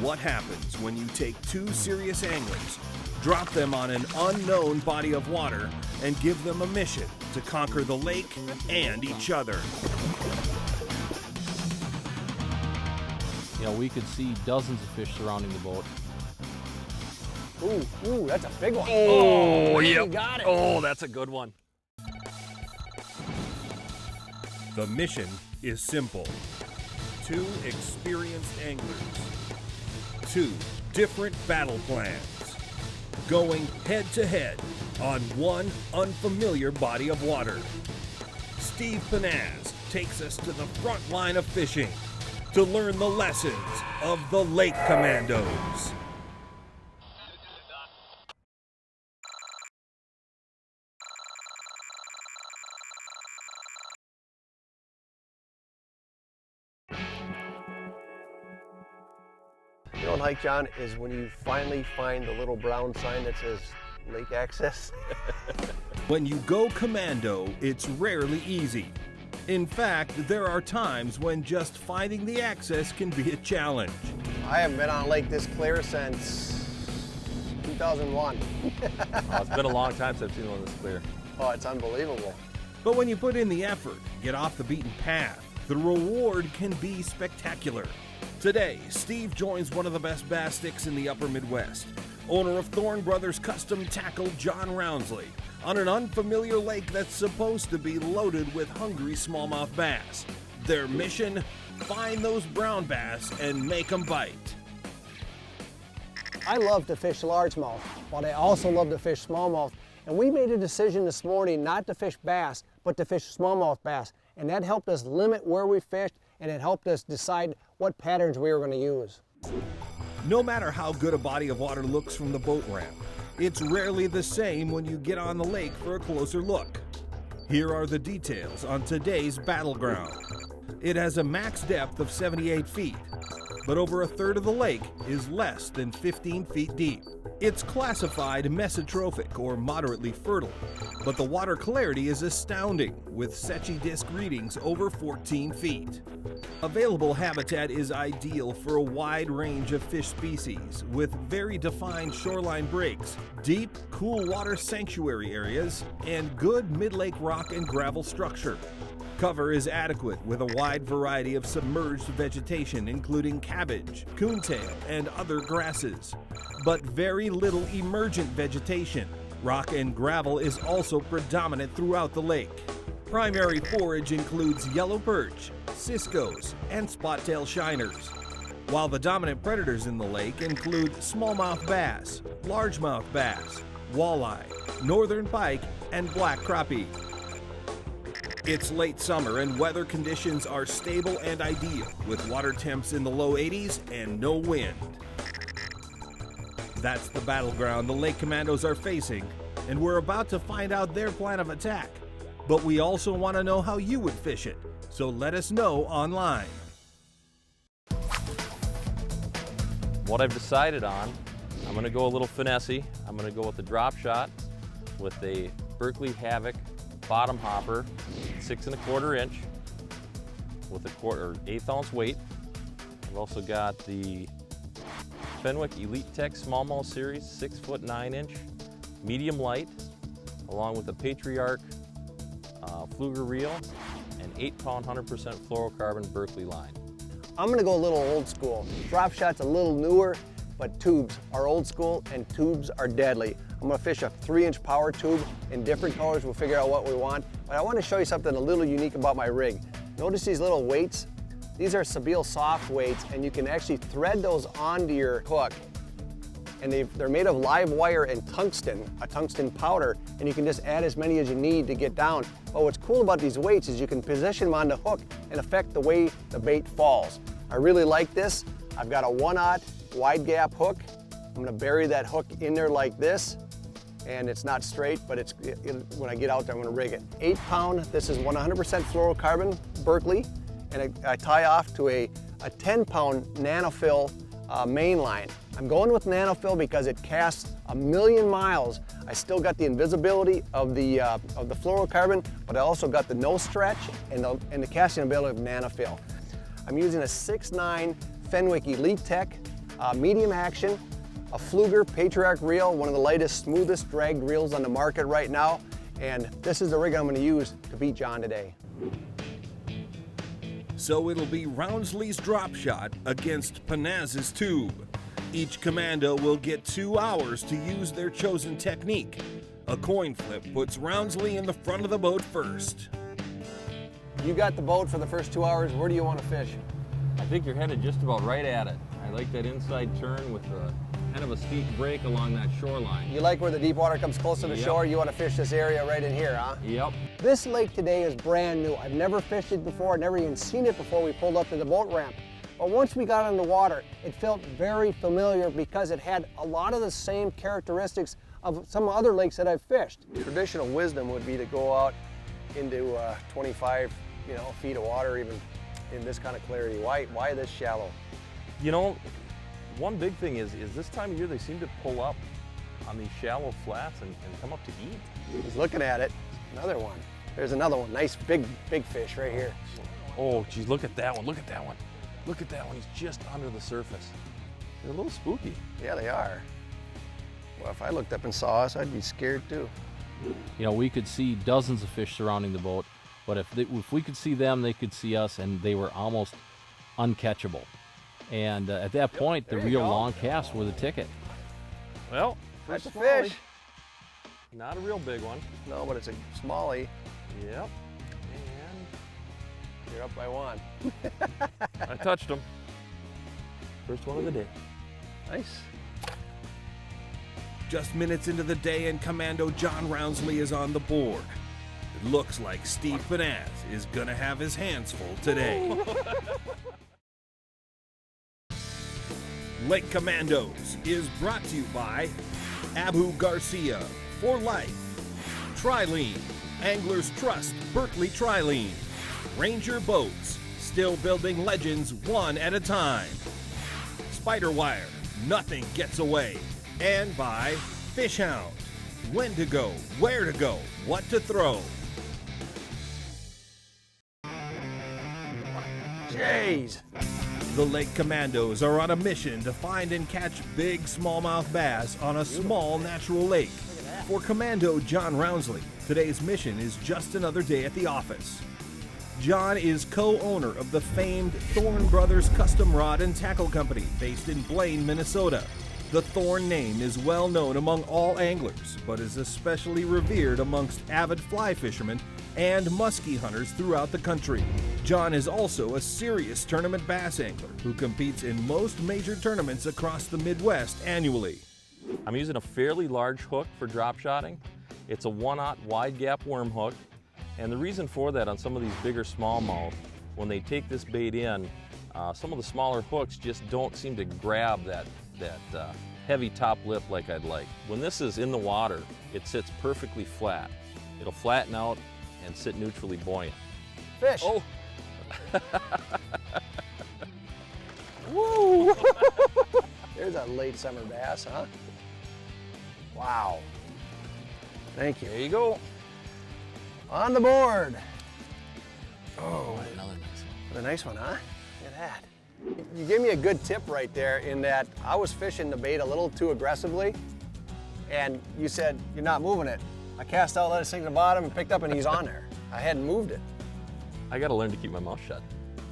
what happens when you take two serious anglers, drop them on an unknown body of water, and give them a mission to conquer the lake and each other. You know, we could see dozens of fish surrounding the boat. Ooh, that's a big one. Oh, yeah. yep. Got it. Oh, that's a good one. The mission is simple. Two experienced anglers. Two different battle plans. Going head to head on one unfamiliar body of water. Steve Pennaz takes us to the front line of fishing to learn the lessons of the Lake Commandos. You know what hike, John, is when you finally find the little brown sign that says lake access. When you go commando, it's rarely easy. In fact, there are times when just finding the access can be a challenge. I haven't been on a lake this clear since 2001. Oh, it's been a long time since I've seen one this clear. Oh, it's unbelievable. But when you put in the effort, get off the beaten path, the reward can be spectacular. Today, Steve joins one of the best bass sticks in the upper Midwest, owner of Thorne Brothers Custom Tackle, John Roundsley, on an unfamiliar lake that's supposed to be loaded with hungry smallmouth bass. Their mission? Find those brown bass and make them bite. I love to fish largemouth, but I also love to fish smallmouth. And we made a decision this morning not to fish bass, but to fish smallmouth bass. And that helped us limit where we fished, and it helped us decide what patterns we were going to use. No matter how good a body of water looks from the boat ramp, it's rarely the same when you get on the lake for a closer look. Here are the details on today's battleground. It has a max depth of 78 feet, but over a third of the lake is less than 15 feet deep. It's classified mesotrophic or moderately fertile, but the water clarity is astounding with Secchi disc readings over 14 feet. Available habitat is ideal for a wide range of fish species with very defined shoreline breaks, deep, cool water sanctuary areas, and good mid-lake rock and gravel structure. Cover is adequate with a wide variety of submerged vegetation including cabbage, coontail, and other grasses, but very little emergent vegetation. Rock and gravel is also predominant throughout the lake. Primary forage includes yellow perch, ciscos, and spot-tail shiners, while the dominant predators in the lake include smallmouth bass, largemouth bass, walleye, northern pike, and black crappie. It's late summer and weather conditions are stable and ideal with water temps in the low 80s and no wind. That's the battleground the Lake Commandos are facing, and we're about to find out their plan of attack. But we also want to know how you would fish it, so let us know online. What I've decided on, I'm going to go a little finessey. I'm going to go with the drop shot with a Berkley Havoc bottom hopper, 6 1/4 inch with a 1/8 ounce weight. I've also got the Fenwick Elite Tech Smallmouth Series 6 foot 9 inch medium light, along with a Patriarch Fluger reel and 8-pound 100% fluorocarbon Berkley line. I'm going to go a little old school. Drop shot's a little newer, but tubes are old school and tubes are deadly. I'm going to fish a 3-inch power tube in different colors. We'll figure out what we want. But I want to show you something a little unique about my rig. Notice these little weights? These are Sebile soft weights, and you can actually thread those onto your hook. And they're made of live wire and tungsten, a tungsten powder, and you can just add as many as you need to get down. But what's cool about these weights is you can position them on the hook and affect the way the bait falls. I really like this. I've got a 1/0 wide gap hook. I'm going to bury that hook in there like this, and it's not straight, but when I get out there, I'm going to rig it. 8-pound, this is 100% fluorocarbon Berkley, and I tie off to a 10-pound nanofill main line. I'm going with nanofill because it casts 1,000,000 miles. I still got the invisibility of the fluorocarbon, but I also got the no stretch and the casting ability of nanofill. I'm using a 6'9" Fenwick Elite Tech medium action, a Fluger Patriarch reel, one of the lightest, smoothest dragged reels on the market right now. And this is the rig I'm going to use to beat John today. So it'll be Roundsley's drop shot against Pennaz's tube. Each commando will get 2 hours to use their chosen technique. A coin flip puts Roundsley in the front of the boat first. You got the boat for the first 2 hours. Where do you want to fish? I think you're headed just about right at it. I like that inside turn with the kind of a steep break along that shoreline. You like where the deep water comes close to the Yep. shore? You want to fish this area right in here, huh? Yep. This lake today is brand new. I've never fished it before. I've never even seen it before we pulled up to the boat ramp. But once we got on the water, it felt very familiar because it had a lot of the same characteristics of some other lakes that I've fished. Traditional wisdom would be to go out into 25, feet of water, even in this kind of clarity. Why this shallow? You know, one big thing is this time of year they seem to pull up on these shallow flats and come up to eat. He's looking at it. Another one. There's another one. Nice big fish right here. Oh, geez, look at that one. Look at that one. Look at that one. He's just under the surface. They're a little spooky. Yeah, they are. Well, if I looked up and saw us, I'd be scared too. You know, we could see dozens of fish surrounding the boat, but if we could see them, they could see us, and they were almost uncatchable. And at that point, the there you real go. long casts were the ticket. Well, That's a smallie. fish. Not a real big one. No, but it's a smallie. Yep. You're up by one. And I touched him. First one of the day. Nice. Just minutes into the day and Commando John Roundsley is on the board. It looks like Steve Pennaz is gonna have his hands full today. Lake Commandos is brought to you by Abu Garcia, For Life, Trilene, Anglers Trust, Berkeley Trilene, Ranger Boats, still building legends one at a time, Spiderwire, nothing gets away, and by Fish Hound, when to go, where to go, what to throw. Jeez. The Lake Commandos are on a mission to find and catch big smallmouth bass on a small natural lake. For Commando John Roundsley, today's mission is just another day at the office. John is co-owner of the famed Thorne Brothers Custom Rod and Tackle Company based in Blaine, Minnesota. The Thorne name is well known among all anglers, but is especially revered amongst avid fly fishermen and muskie hunters throughout the country. John is also a serious tournament bass angler who competes in most major tournaments across the Midwest annually. I'm using a fairly large hook for drop shotting. It's a 1/0 wide gap worm hook. And the reason for that on some of these bigger smallmouth, when they take this bait in, some of the smaller hooks just don't seem to grab that heavy top lip like I'd like. When this is in the water, it sits perfectly flat. It'll flatten out and sit neutrally buoyant. Fish. Oh, Woo! There's a late summer bass, huh? Wow. Thank you. there you go. On the board. Oh, another nice one. What a nice one, huh? Look at that. You gave me a good tip right there in that I was fishing the bait a little too aggressively, and you said, you're not moving it. I cast out, let it sink to the bottom, and picked up, and he's on there. I hadn't moved it. I gotta learn to keep my mouth shut.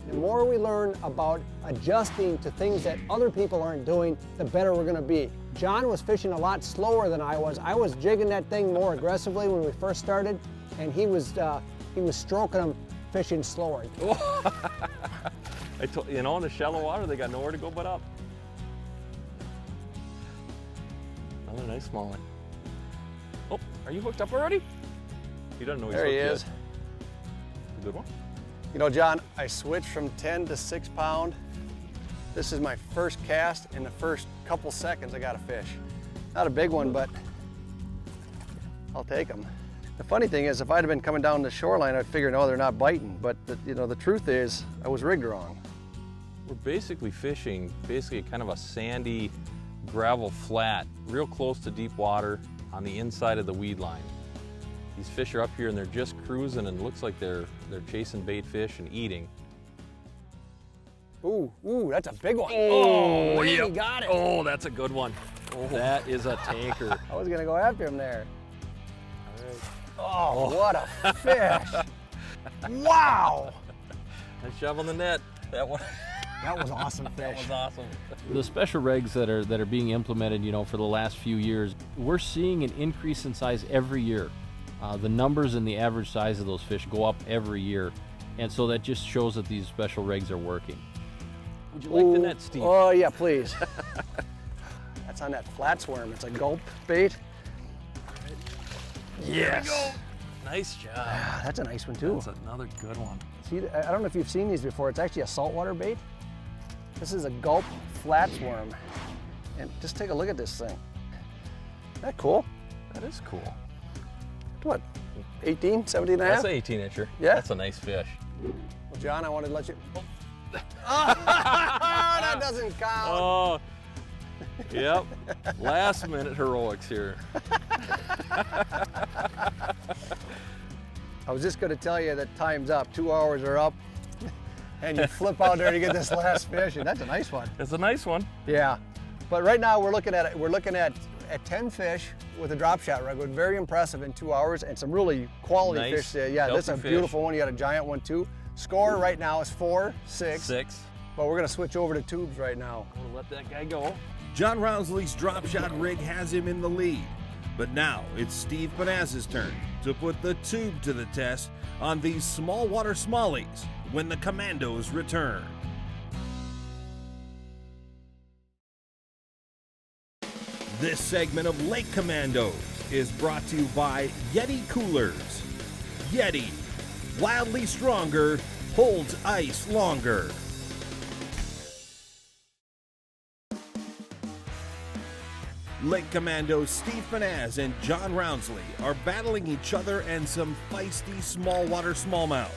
The more we learn about adjusting to things that other people aren't doing, the better we're gonna be. John was fishing a lot slower than I was. I was jigging that thing more aggressively when we first started, and he was stroking them fishing slower. You know, in the shallow water, they got nowhere to go but up. Another nice small one. Oh, are you hooked up already? He doesn't know he's There he hooked is. yet. A good one? You know, John, I switched from 10 to 6 pound. This is my first cast. In the first couple seconds, I got a fish. Not a big one, but I'll take them. The funny thing is, if I'd have been coming down the shoreline, I'd figure, no, they're not biting. But the truth is, I was rigged wrong. We're basically fishing kind of a sandy gravel flat, real close to deep water on the inside of the weed line. These fish are up here and they're just cruising and it looks like they're chasing bait fish and eating. Ooh, that's a big one. Oh, man, yep. he got it. Oh, that's a good one. Oh. That is a tanker. I was gonna go after him there. Oh, what a fish. Wow. Nice shove on the net. That one. That was awesome fish. That was awesome. The special regs that are being implemented, for the last few years, we're seeing an increase in size every year. The numbers and the average size of those fish go up every year, and so that just shows that these special regs are working. Would you like the net, Steve? Oh yeah, please. That's on that flat worm. It's a gulp bait. Yes. There we go. Nice job. Ah, that's a nice one too. That's another good one. See, I don't know if you've seen these before. It's actually a saltwater bait. This is a gulp flatsworm. And just take a look at this thing. Isn't that cool? That is cool. What, 18, 17 and a half? That's an 18-incher. Yeah. That's a nice fish. Well, John, I wanted to let you... Oh, that doesn't count. Oh, yep. Last minute heroics here. I was just going to tell you that time's up. 2 hours are up. And you flip out there to get this last fish, and that's a nice one. It's a nice one. Yeah. But right now we're looking at 10 fish with a drop shot rig. Very impressive in 2 hours, and some really quality Nice, fish there. Yeah, that's a healthy beautiful one. You got a giant one too. Score right now is 4-6. 6. But we're gonna switch over to tubes right now. I'm gonna let that guy go. John Roundsley's drop shot rig has him in the lead. But now it's Steve Pennaz's turn to put the tube to the test on these small water smallies when the Commandos return. This segment of Lake Commandos is brought to you by Yeti Coolers. Yeti, wildly stronger, holds ice longer. Lake Commandos Steve Pennaz and John Roundsley are battling each other and some feisty small water smallmouth.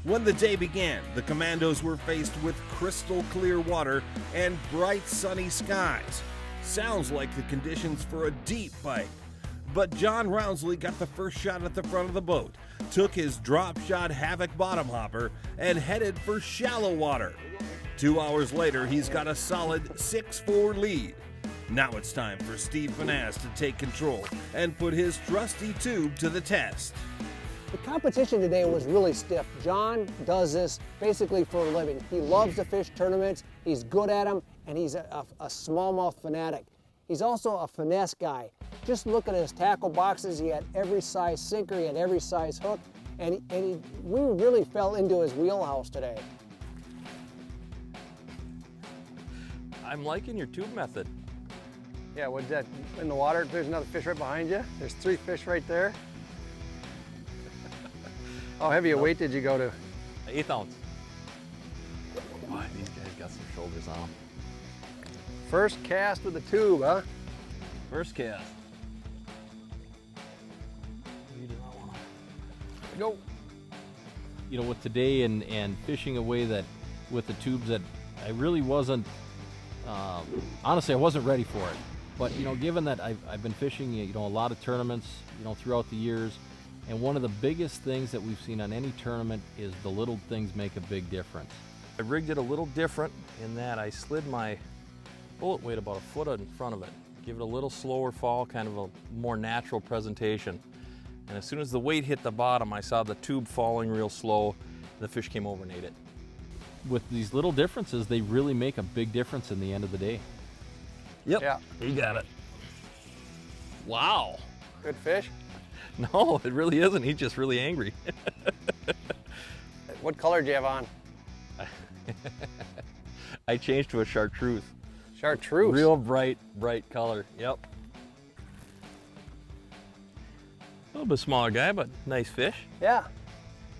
When the day began, the Commandos were faced with crystal clear water and bright sunny skies. Sounds like the conditions for a deep bite. But John Roundsley got the first shot at the front of the boat, took his drop shot Havoc bottom hopper, and headed for shallow water. 2 hours later, he's got a solid 6-4 lead. Now it's time for Steve Pennaz to take control and put his trusty tube to the test. The competition today was really stiff. John does this basically for a living. He loves to fish tournaments, he's good at them, and he's a smallmouth fanatic. He's also a finesse guy. Just look at his tackle boxes. He had every size sinker, he had every size hook, and we really fell into his wheelhouse today. I'm liking your tube method. Yeah, what's that? In the water, there's another fish right behind you. There's 3 fish right there. How heavy a weight did you go to? 1/8 ounce. Boy, these guys got some shoulders on them. First cast with the tube, huh? First cast. You do not want to. Go. With today and fishing away that with the tubes that I really wasn't, honestly, I wasn't ready for it. But, given that I've been fishing, a lot of tournaments, throughout the years, and one of the biggest things that we've seen on any tournament is the little things make a big difference. I rigged it a little different in that I slid my bullet weight about 1 foot in front of it. Give it a little slower fall, kind of a more natural presentation. And as soon as the weight hit the bottom, I saw the tube falling real slow. The fish came over and ate it. With these little differences, they really make a big difference in the end of the day. Yep. Yeah. You got it. Wow. Good fish. No, it really isn't. He's just really angry. What color do you have on? I changed to a chartreuse. Chartreuse. Real bright color. Yep. A little bit smaller guy, but nice fish. Yeah.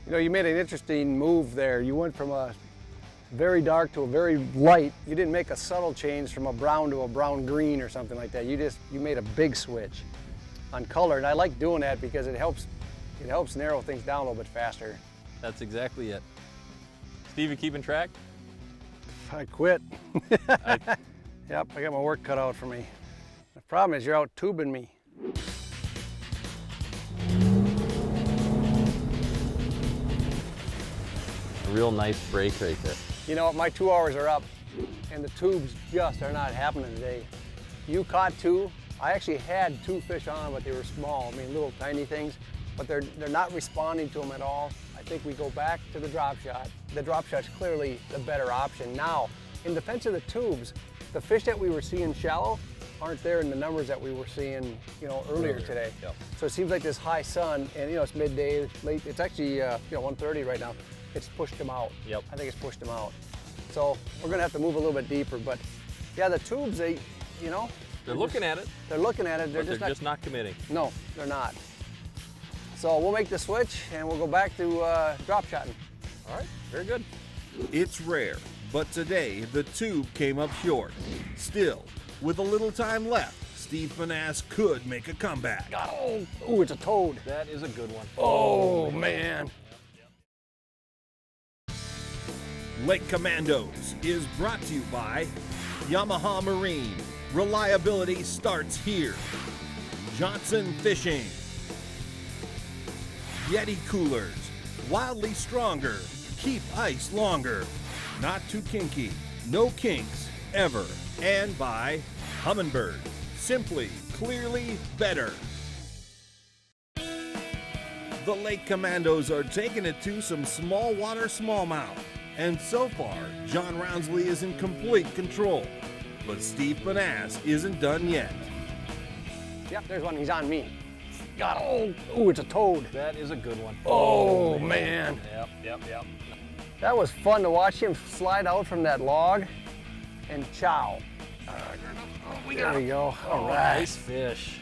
You made an interesting move there. You went from a very dark to a very light. You didn't make a subtle change from a brown to a brown green or something like that. You made a big switch on color, and I like doing that because it helps narrow things down a little bit faster. That's exactly it. Steve, you keeping track? I quit. Yep, I got my work cut out for me. The problem is you're out tubing me. A real nice break right there. You know what, my 2 hours are up and the tubes just are not happening today. You caught 2. I actually had 2 fish on, but they were small. I mean, little tiny things, but they're not responding to them at all. I think we go back to the drop shot. The drop shot's clearly the better option. Now, in defense of the tubes, the fish that we were seeing shallow aren't there in the numbers that we were seeing, you know, earlier today. Yep. So it seems like this high sun, and you know, it's midday, late. It's actually, you know, 1:30 right now. It's pushed them out. Yep. I think it's pushed them out. So we're gonna have to move a little bit deeper, but yeah, the tubes, they, you know. They're looking at it. They're looking at it. They're just not committing. No, they're not. So we'll make the switch and we'll go back to drop shotting. All right, very good. It's rare, but today the tube came up short. Still, with a little time left, Steve Pennaz could make a comeback. Oh, ooh, it's a toad. That is a good one. Oh, man. Lake Commandos is brought to you by Yamaha Marine. Reliability starts here. Johnson Fishing. Yeti Coolers. Wildly stronger. Keep ice longer. Not too kinky. No kinks ever. And by Humminbird. Simply, clearly better. The Lake Commandos are taking it to some small water smallmouth. And so far, John Roundsley is in complete control. But Steve Pennaz isn't done yet. Yep, there's one. He's on me. Got him. Oh, ooh, it's a toad. That is a good one. Oh, man. Yep. That was fun to watch him slide out from that log and chow. There we go. All right. Nice fish.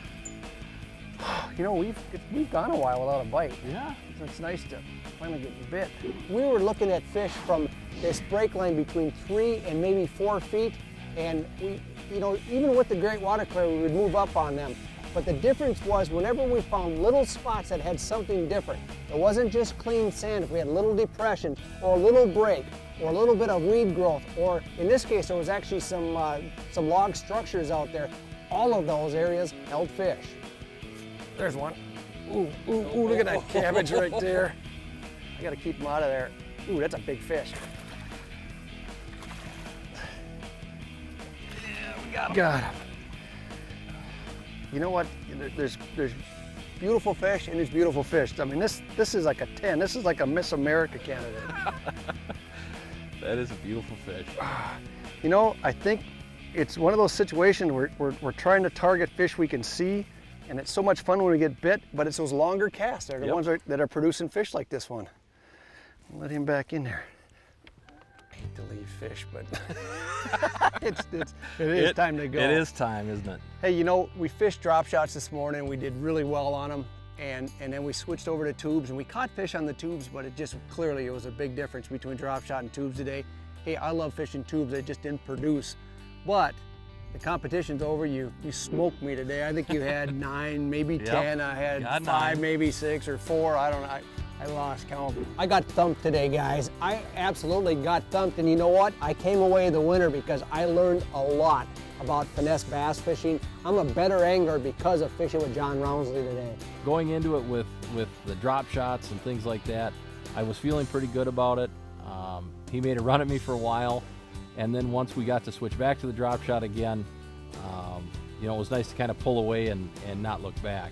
You know, we've gone a while without a bite. Yeah. It's nice to finally get bit. We were looking at fish from this break line between 3 and maybe 4 feet, and we, you know, even with the great water clear, we would move up on them. But the difference was whenever we found little spots that had something different, it wasn't just clean sand. If we had a little depression or a little break or a little bit of weed growth, or in this case, there was actually some log structures out there, all of those areas held fish. There's one. Ooh, look at that cabbage right there. I gotta keep them out of there. Ooh, that's a big fish. Yeah, we got him. Got him. You know what? There's beautiful fish and there's beautiful fish. I mean, this is like a 10. This is like a Miss America candidate. That is a beautiful fish. You know, I think it's one of those situations where we're trying to target fish we can see, and it's so much fun when we get bit, but it's those longer casts. They're the ones that are producing fish like this one. Let him back in there. I hate to leave fish, but it is time to go. It is time, isn't it? Hey, you know, we fished drop shots this morning. We did really well on them, and then we switched over to tubes, and we caught fish on the tubes, but it just clearly it was a big difference between drop shot and tubes today. Hey, I love fishing tubes. They just didn't produce, but the competition's over. You smoked me today. I think you had 9, maybe 10. I had 5, 9. maybe 6 or 4. I don't know. I lost count. I got thumped today, guys. I absolutely got thumped, and you know what? I came away the winner because I learned a lot about finesse bass fishing. I'm a better angler because of fishing with John Roundsley today. Going into it with the drop shots and things like that, I was feeling pretty good about it. He made a run at me for a while, and then once we got to switch back to the drop shot again, you know, it was nice to kind of pull away and not look back.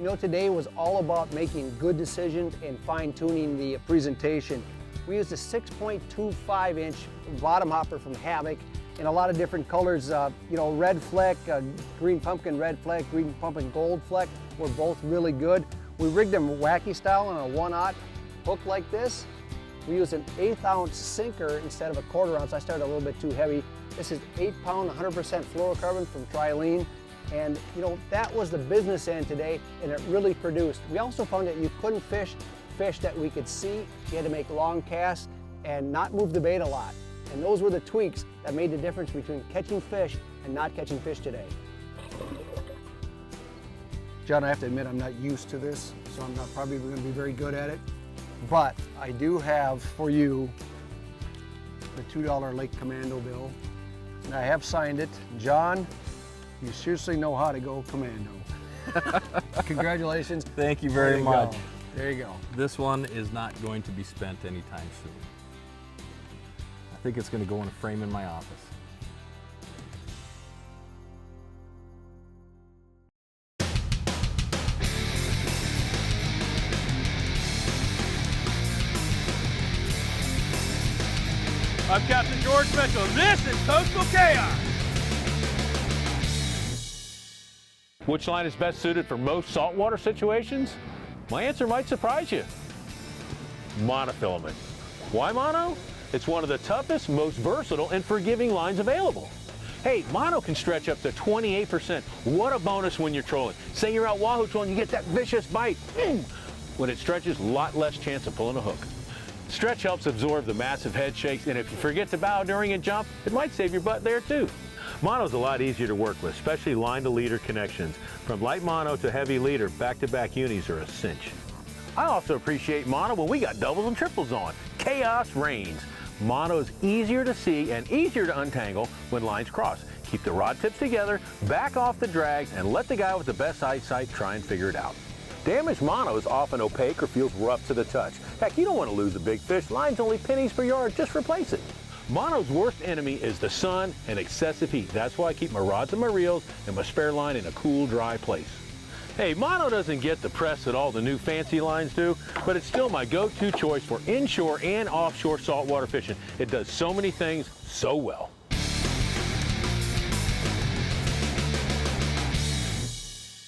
You know, today was all about making good decisions and fine-tuning the presentation. We used a 6.25-inch bottom hopper from Havoc in a lot of different colors. You know, red fleck, green pumpkin red fleck, green pumpkin gold fleck were both really good. We rigged them wacky style on a 1/0 hook like this. We used an 1/8 ounce sinker instead of a 1/4 ounce. I started a little bit too heavy. This is 8-pound, 100% fluorocarbon from Trilene. And you know, that was the business end today, and it really produced. We also found that you couldn't fish that we could see. You had to make long casts and not move the bait a lot. And those were the tweaks that made the difference between catching fish and not catching fish today. John, I have to admit I'm not used to this, so I'm not probably going to be very good at it. But I do have for you the $2 Lake Commando bill, and I have signed it. John, you seriously know how to go commando. Congratulations. Thank you very much. There you go. This one is not going to be spent anytime soon. think it's going to go in a frame in my office. I'm Captain George Mitchell. This is Coastal Chaos. Which line is best suited for most saltwater situations? My answer might surprise you. Monofilament. Why mono? It's one of the toughest, most versatile, and forgiving lines available. Hey, mono can stretch up to 28%. What a bonus when you're trolling. Say you're out wahoo trolling, you get that vicious bite. When it stretches, a lot less chance of pulling a hook. Stretch helps absorb the massive head shakes, and if you forget to bow during a jump, it might save your butt there too. Mono's a lot easier to work with, especially line to leader connections. From light mono to heavy leader, back-to-back unis are a cinch. I also appreciate mono when we got doubles and triples on. Chaos reigns. Mono is easier to see and easier to untangle when lines cross. Keep the rod tips together, back off the drags, and let the guy with the best eyesight try and figure it out. Damaged mono is often opaque or feels rough to the touch. Heck, you don't want to lose a big fish. Line's only pennies per yard. Just replace it. Mono's worst enemy is the sun and excessive heat. That's why I keep my rods and my reels and my spare line in a cool, dry place. Hey, mono doesn't get the press that all the new fancy lines do, but it's still my go-to choice for inshore and offshore saltwater fishing. It does so many things so well.